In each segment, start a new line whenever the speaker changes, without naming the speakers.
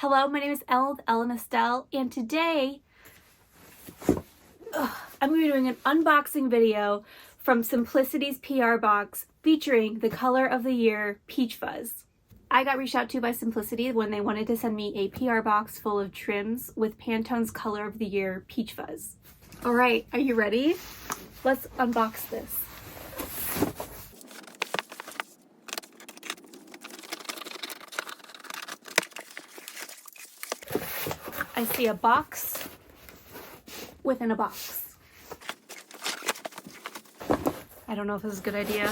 Hello, my name is Ellen Estelle, and today I'm going to be doing an unboxing video from Simplicity's PR box featuring the color of the year, Peach Fuzz. I got reached out to by Simplicity when they wanted to send me a PR box full of trims with Pantone's color of the year, Peach Fuzz. All right, are you ready? Let's unbox this. I see a box within a box. I don't know if this is a good idea.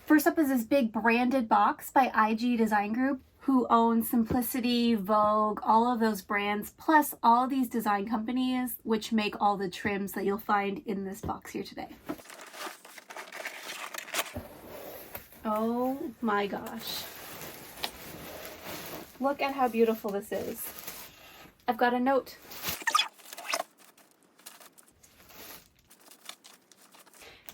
First up is this big branded box by IG Design Group, who owns Simplicity, Vogue, all of those brands, plus all these design companies which make all the trims that you'll find in this box here today. Oh my gosh. Look at how beautiful this is. I've got a note.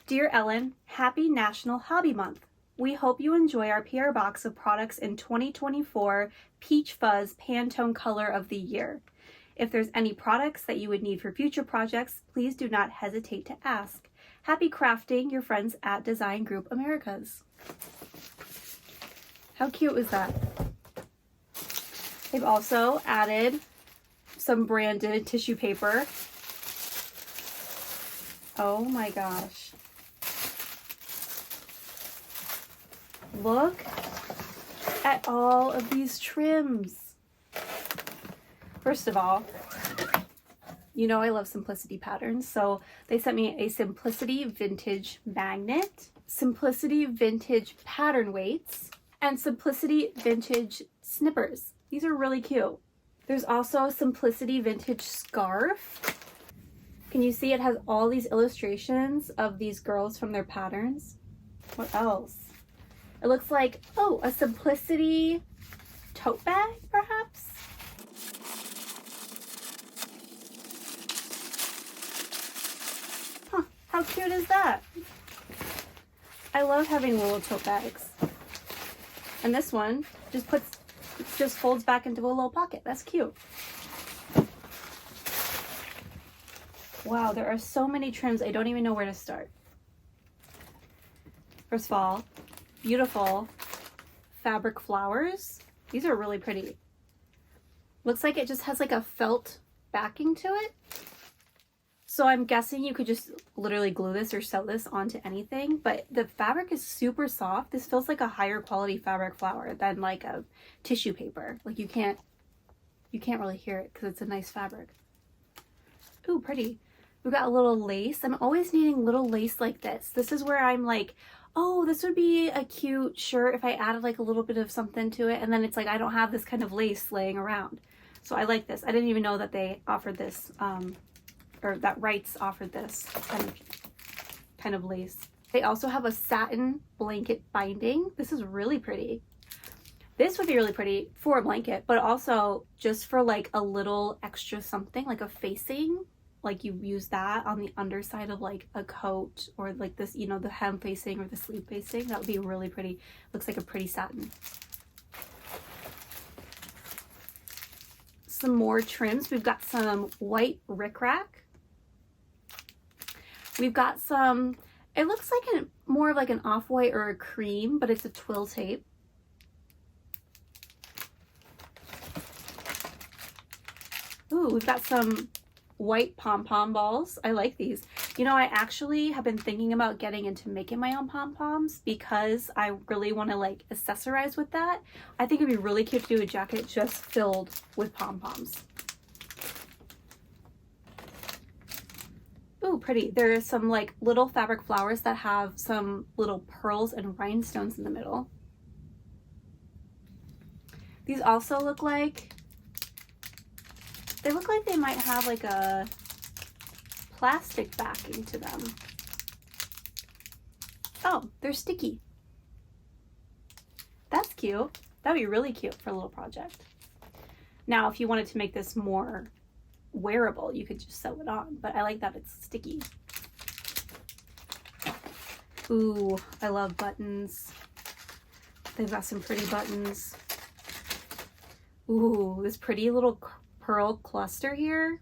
Dear Ellen, happy National Hobby Month. We hope you enjoy our PR box of products in 2024 Peach Fuzz Pantone Color of the Year. If there's any products that you would need for future projects, please do not hesitate to ask. Happy crafting, your friends at Design Group Americas. How cute is that? They've also added some branded tissue paper. Oh my gosh. Look at all of these trims. First of all, you know I love Simplicity patterns, so they sent me a Simplicity Vintage Magnet, Simplicity Vintage Pattern Weights, and Simplicity Vintage Snippers. These are really cute. There's also a Simplicity Vintage Scarf. Can you see it has all these illustrations of these girls from their patterns? What else? It looks like, oh, a Simplicity tote bag, perhaps? Huh, how cute is that? I love having little tote bags. And this one just folds back into a little pocket. That's cute. Wow, there are so many trims. I don't even know where to start. First of all, beautiful fabric flowers. These are really pretty. Looks like it just has like a felt backing to it. So I'm guessing you could just literally glue this or sew this onto anything, but the fabric is super soft. This feels like a higher quality fabric flower than like a tissue paper. Like you can't really hear it because it's a nice fabric. Ooh, pretty. We've got a little lace. I'm always needing little lace like this. This is where I'm like, oh, this would be a cute shirt if I added like a little bit of something to it. And then it's like, I don't have this kind of lace laying around. So I like this. I didn't even know that they offered this, or that Wrights offered this kind of lace. They also have a satin blanket binding. This is really pretty. This would be really pretty for a blanket, but also just for like a little extra something, like a facing, like you use that on the underside of like a coat or like this, you know, the hem facing or the sleeve facing. That would be really pretty. Looks like a pretty satin. Some more trims. We've got some white rickrack. We've got some, it looks like more of like an off-white or a cream, but it's a twill tape. Ooh, we've got some white pom-pom balls. I like these. You know, I actually have been thinking about getting into making my own pom-poms because I really want to like accessorize with that. I think it'd be really cute to do a jacket just filled with pom-poms. Ooh, pretty. There are some like little fabric flowers that have some little pearls and rhinestones in the middle. These also look like, they look like they might have like a plastic backing to them. Oh, they're sticky. That's cute. That'd be really cute for a little project. Now, if you wanted to make this more wearable, you could just sew it on, but I like that it's sticky. Ooh, I love buttons. They've got some pretty buttons. Ooh, this pretty little pearl cluster here.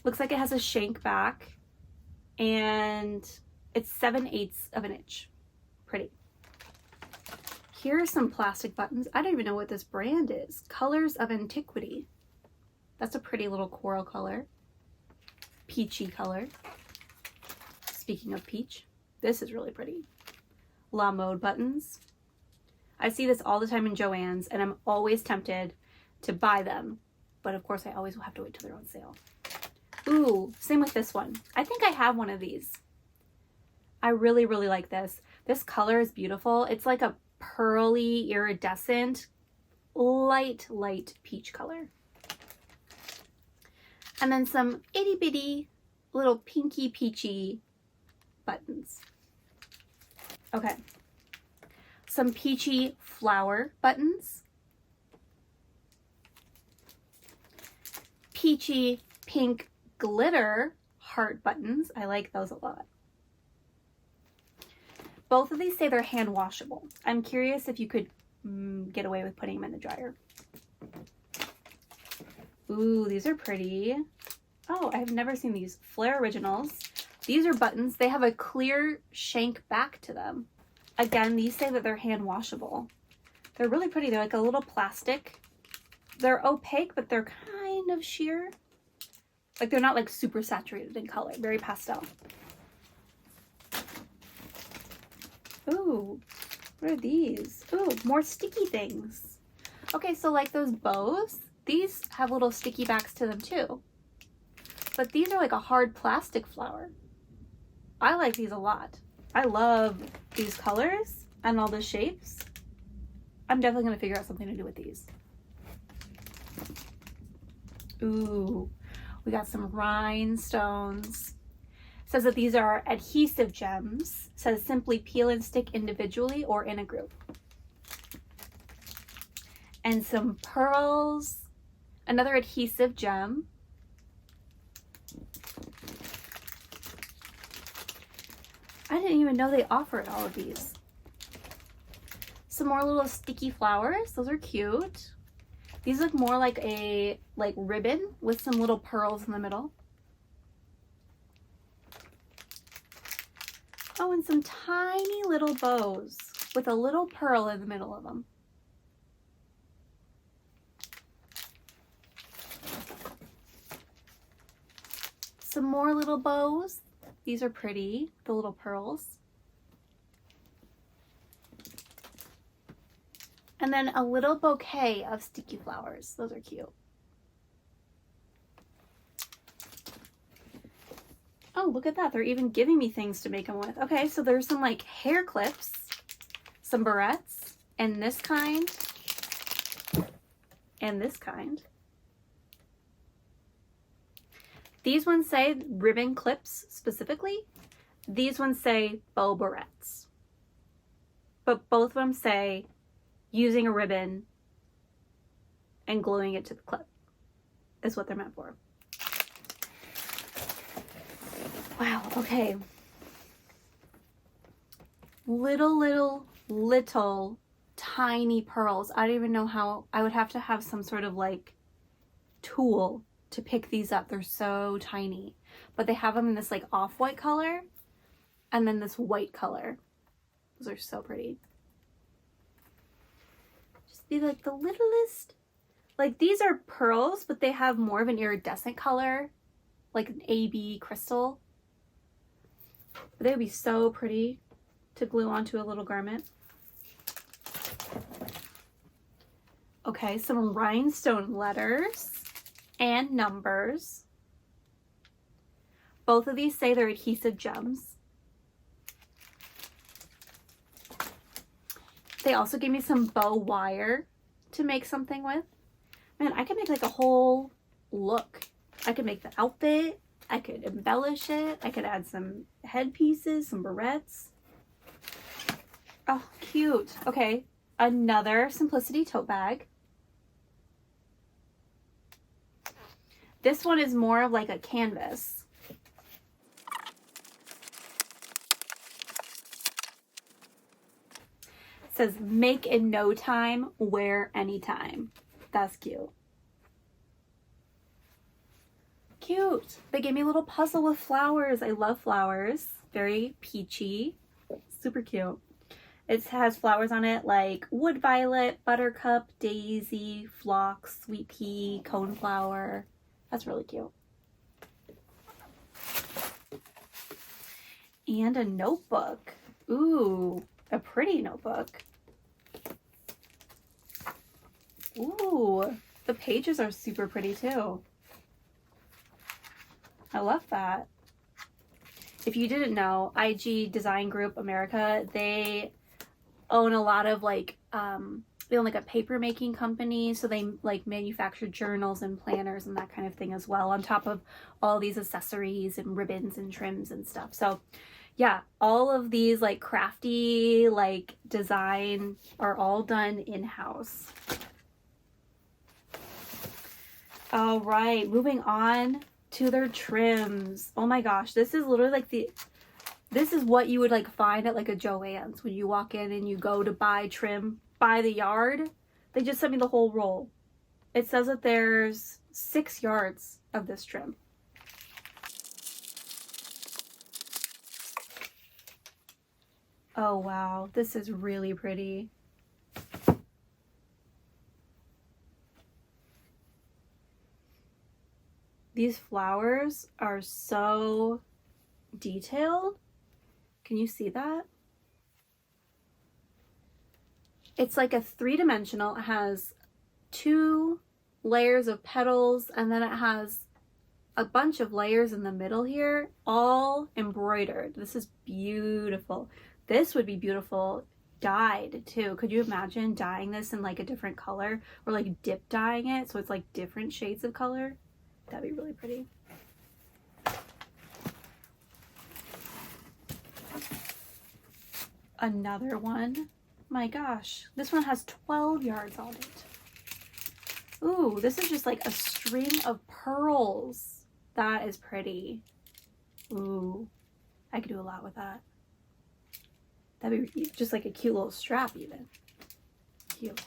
Looks like it has a shank back and it's 7/8 of an inch. Pretty. Here are some plastic buttons. I don't even know what this brand is. Colors of Antiquity. That's a pretty little coral color. Peachy color. Speaking of peach, this is really pretty. La Mode buttons. I see this all the time in Joann's and I'm always tempted to buy them. But of course I always will have to wait till they're on sale. Ooh, same with this one. I think I have one of these. I really, really like this. This color is beautiful. It's like a pearly, iridescent, light peach color. And then some itty bitty little pinky peachy buttons. Okay. Some peachy flower buttons. Peachy pink glitter heart buttons. I like those a lot. Both of these say they're hand washable. I'm curious if you could get away with putting them in the dryer. Ooh, these are pretty. Oh, I've never seen these. Flare Originals. These are buttons. They have a clear shank back to them. Again, these say that they're hand washable. They're really pretty. They're like a little plastic. They're opaque, but they're kind of sheer. Like they're not like super saturated in color. Very pastel. Ooh, what are these? Ooh, more sticky things. Okay, so like those bows, these have little sticky backs to them too. But these are like a hard plastic flower. I like these a lot. I love these colors and all the shapes. I'm definitely going to figure out something to do with these. Ooh, we got some rhinestones. Says that these are adhesive gems. Says simply peel and stick individually or in a group. And some pearls. Another adhesive gem. I didn't even know they offered all of these. Some more little sticky flowers. Those are cute. These look more like a ribbon with some little pearls in the middle. Oh, and some tiny little bows with a little pearl in the middle of them. Some more little bows. These are pretty, the little pearls. And then a little bouquet of sticky flowers. Those are cute. Oh, look at that. They're even giving me things to make them with. Okay, so there's some like hair clips, some barrettes, and this kind, and this kind. These ones say ribbon clips specifically. These ones say bow barrettes. But both of them say using a ribbon and gluing it to the clip is what they're meant for. Wow, okay. Little tiny pearls. I don't even know how. I would have to have some sort of like tool to pick these up. They're so tiny. But they have them in this like off-white color and then this white color. Those are so pretty. Just be like the littlest. Like these are pearls, but they have more of an iridescent color, like an AB crystal. But they would be so pretty to glue onto a little garment. Okay, some rhinestone letters and numbers. Both of these say they're adhesive gems. They also gave me some bow wire to make something with. Man, I could make like a whole look. I could make the outfit. I could embellish it. I could add some headpieces, some barrettes. Oh, cute. Okay, another Simplicity tote bag. This one is more of like a canvas. It says make in no time, wear anytime. That's cute. Cute. They gave me a little puzzle with flowers. I love flowers. Very peachy. Super cute. It has flowers on it like wood violet, buttercup, daisy, phlox, sweet pea, coneflower. That's really cute. And a notebook. Ooh, a pretty notebook. Ooh, the pages are super pretty too. I love that. If you didn't know, IG Design Group America, they own a lot of like, they own like a paper making company. So they like manufacture journals and planners and that kind of thing as well, on top of all these accessories and ribbons and trims and stuff. So yeah, all of these like crafty, like design are all done in-house. All right, moving on to their trims. Oh my gosh, this is literally like this is what you would like find at like a Joann's when you walk in and you go to buy trim by the yard. They just sent me the whole roll. It says that there's 6 yards of this trim. Oh wow, this is really pretty. These flowers are so detailed. Can you see that? It's like a 3-dimensional. It has 2 layers of petals, and then it has a bunch of layers in the middle here, all embroidered. This is beautiful. This would be beautiful dyed too. Could you imagine dyeing this in like a different color, or like dip dyeing it so it's like different shades of color? That'd be really pretty. Another one. My gosh, this one has 12 yards on it. Ooh, this is just like a string of pearls. That is pretty. Ooh, I could do a lot with that. That'd be just like a cute little strap even. Cute.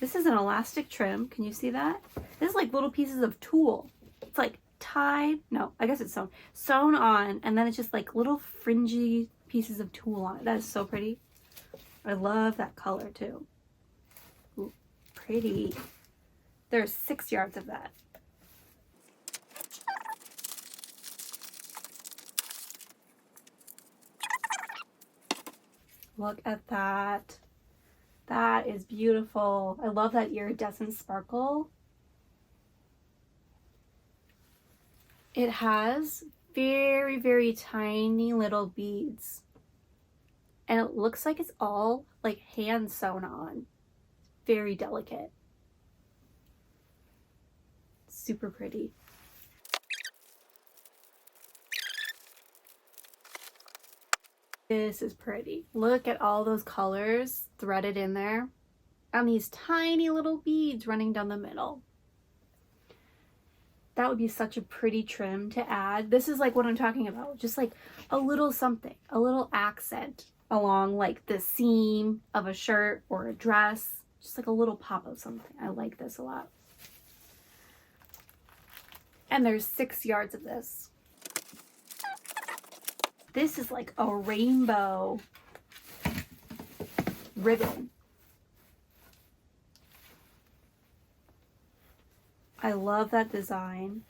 This is an elastic trim. Can you see that? This is like little pieces of tulle. It's like tied, no, I guess it's sewn on, and then it's just like little fringy pieces of tulle on it. That is so pretty. I love that color too. Ooh, pretty. There's 6 yards of that. Look at that. That is beautiful. I love that iridescent sparkle. It has very, very tiny little beads. And it looks like it's all like hand sewn on. Very delicate. Super pretty. This is pretty. Look at all those colors threaded in there and these tiny little beads running down the middle. That would be such a pretty trim to add. This is like what I'm talking about. Just like a little something, a little accent along like the seam of a shirt or a dress. Just like a little pop of something. I like this a lot. And there's 6 yards of this. This is like a rainbow ribbon. I love that design.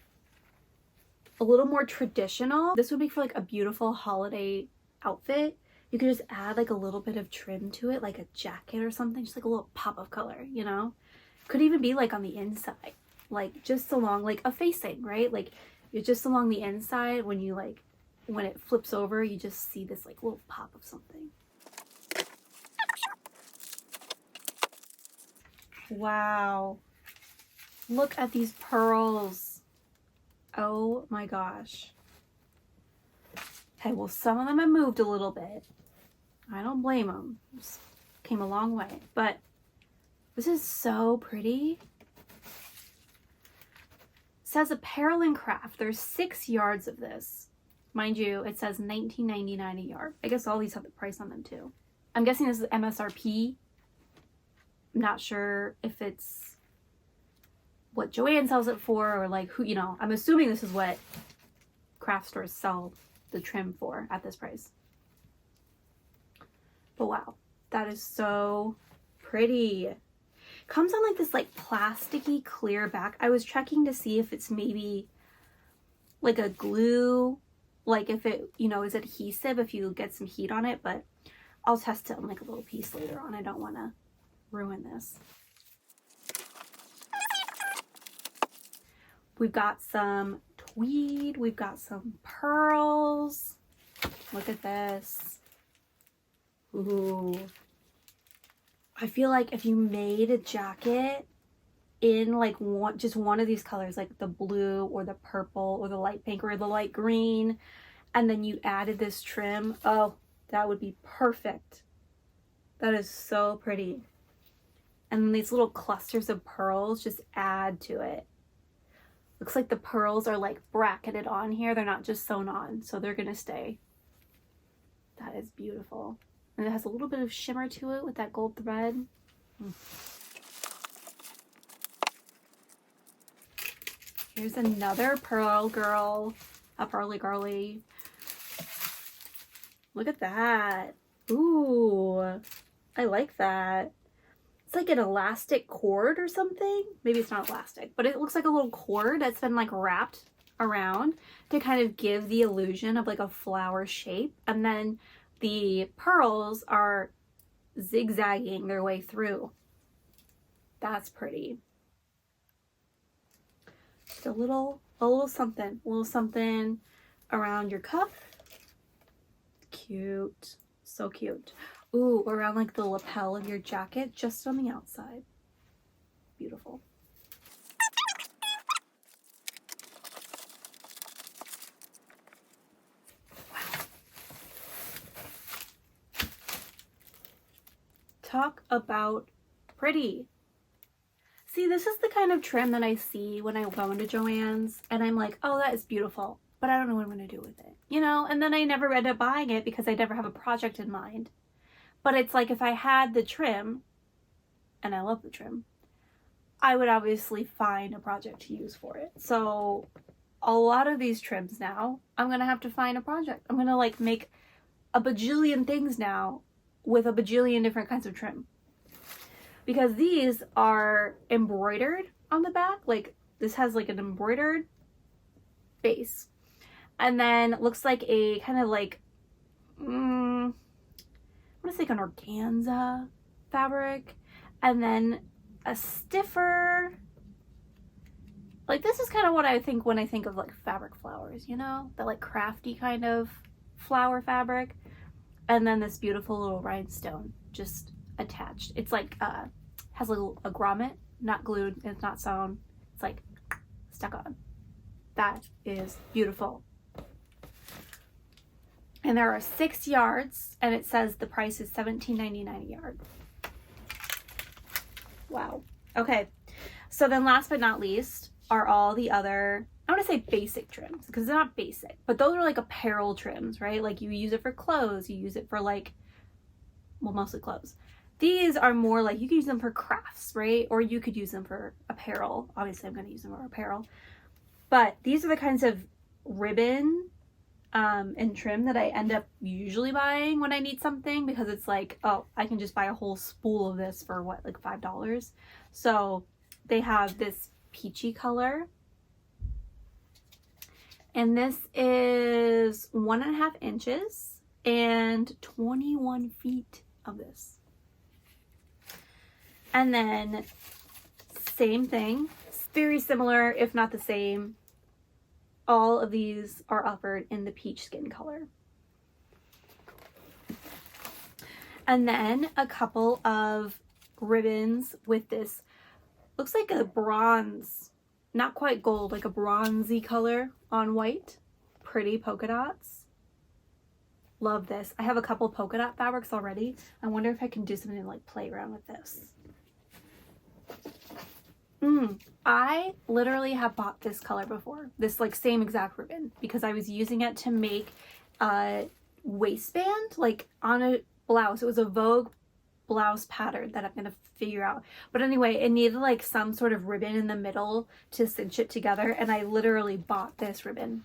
A little more traditional. This would be for like a beautiful holiday outfit. You could just add like a little bit of trim to it, like a jacket or something, just like a little pop of color, you know? Could even be like on the inside, like just along like a facing, right? Like you're just along the inside when you like, when it flips over, you just see this like little pop of something. Wow. Look at these pearls. Oh my gosh. Okay, well, some of them have moved a little bit. I don't blame them. Just came a long way, but this is so pretty. says apparel and craft. There's 6 yards of this. Mind you, it says $19.99 a yard. I guess all these have the price on them too. I'm guessing this is MSRP. I'm not sure if it's what Joann sells it for or like who, you know, I'm assuming this is what craft stores sell the trim for at this price. But wow, that is so pretty. Comes on like this like plasticky clear back. I was checking to see if it's maybe like a glue, like if it, you know, is adhesive if you get some heat on it, but I'll test it on like a little piece later on. I don't want to ruin this. We've got some tweed. We've got some pearls. Look at this. Ooh. I feel like if you made a jacket in like just one of these colors, like the blue or the purple or the light pink or the light green, and then you added this trim, oh, that would be perfect. That is so pretty. And then these little clusters of pearls just add to it. Looks like the pearls are like bracketed on here. They're not just sewn on, so they're gonna stay. That is beautiful. And it has a little bit of shimmer to it with that gold thread. Here's another pearl girl, a pearly girly. Look at that. Ooh, I like that. It's like an elastic cord or something. Maybe it's not elastic, but it looks like a little cord that's been like wrapped around to kind of give the illusion of like a flower shape. And then the pearls are zigzagging their way through. That's pretty. Just a little something around your cuff. Cute. So cute. Ooh, around like the lapel of your jacket, just on the outside. Beautiful. Wow. Talk about pretty. See, this is the kind of trim that I see when I go into Joann's and I'm like, oh, that is beautiful, but I don't know what I'm going to do with it, you know? And then I never end up buying it because I never have a project in mind. But it's like if I had the trim, and I love the trim, I would obviously find a project to use for it. So a lot of these trims now, I'm going to have to find a project. I'm going to like make a bajillion things now with a bajillion different kinds of trim. Because these are embroidered on the back. Like this has like an embroidered base. And then it looks like a kind of like, I want to say like an organza fabric. And then a stiffer, like this is kind of what I think when I think of like fabric flowers, you know? That like crafty kind of flower fabric. And then this beautiful little rhinestone just attached. It's like has a little a grommet, not glued, it's not sewn, it's like stuck on. That is beautiful. And there are 6 yards, and it says the price is $17.99 a yard. Wow. Okay, so then last but not least are all the other, I want to say basic trims, because they're not basic, but those are like apparel trims, right? Like you use it for clothes, you use it for like, well, mostly clothes. These are more like, you could use them for crafts, right? Or you could use them for apparel. Obviously, I'm going to use them for apparel. But these are the kinds of ribbon and trim that I end up usually buying when I need something, because it's like, oh, I can just buy a whole spool of this for what, like $5? So they have this peachy color. And this is 1.5 inches and 21 feet of this. And then same thing, very similar, if not the same. All of these are offered in the peach skin color. And then a couple of ribbons with this, looks like a bronze, not quite gold, like a bronzy color on white. Pretty polka dots. Love this. I have a couple polka dot fabrics already. I wonder if I can do something like play around with this. I literally have bought this color before, this like same exact ribbon, because I was using it to make a waistband like on a blouse. It was a Vogue blouse pattern that I'm gonna figure out. But anyway, it needed like some sort of ribbon in the middle to cinch it together, and I literally bought this ribbon.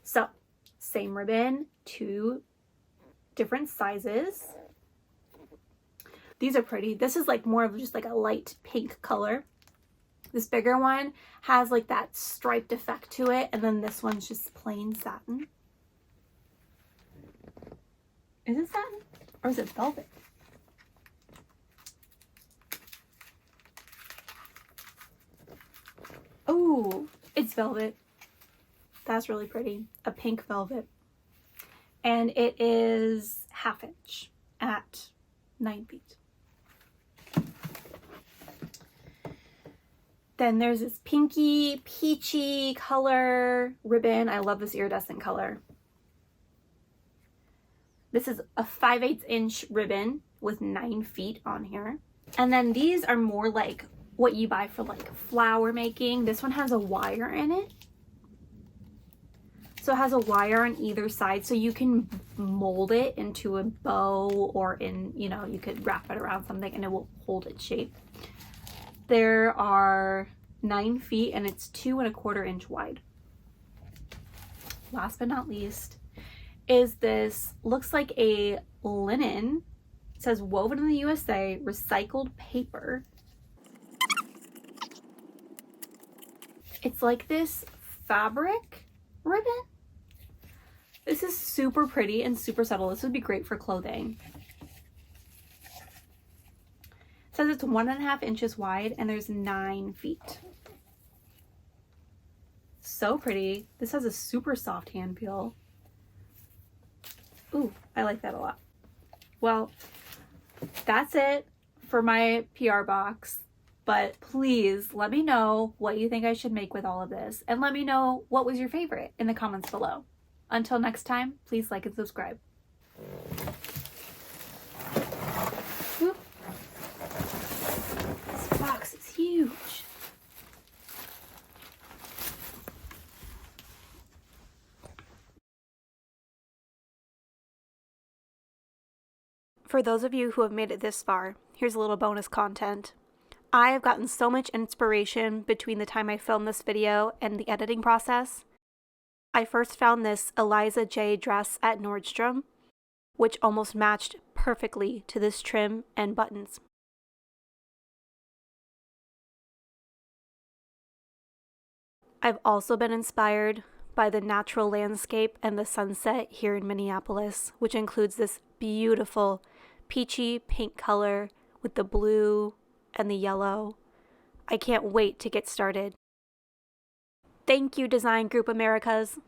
So same ribbon, 2 different sizes. These are pretty. This is like more of just like a light pink color. This bigger one has like that striped effect to it, and then this one's just plain satin. Is it satin or is it velvet? Oh, it's velvet. That's really pretty. A pink velvet. And it is 1/2 inch at 9 feet. Then there's this pinky, peachy color ribbon. I love this iridescent color. This is a 5/8 inch ribbon with 9 feet on here. And then these are more like what you buy for like flower making. This one has a wire in it. So it has a wire on either side, so you can mold it into a bow, or in, you know, you could wrap it around something and it will hold its shape. There are 9 feet and it's 2 1/4 inch wide. Last but not least is this, looks like a linen. It says woven in the USA, recycled paper. It's like this fabric ribbon. This is super pretty and super subtle. This would be great for clothing. It says it's 1.5 inches wide and there's 9 feet. So pretty. This has a super soft hand feel. Ooh, I like that a lot. Well, that's it for my PR box. But please let me know what you think I should make with all of this. And let me know what was your favorite in the comments below. Until next time, please like and subscribe. Whoop. This box is huge. For those of you who have made it this far, here's a little bonus content. I have gotten so much inspiration between the time I filmed this video and the editing process. I first found this Eliza J dress at Nordstrom, which almost matched perfectly to this trim and buttons. I've also been inspired by the natural landscape and the sunset here in Minneapolis, which includes this beautiful peachy pink color with the blue and the yellow. I can't wait to get started. Thank you, Design Group Americas.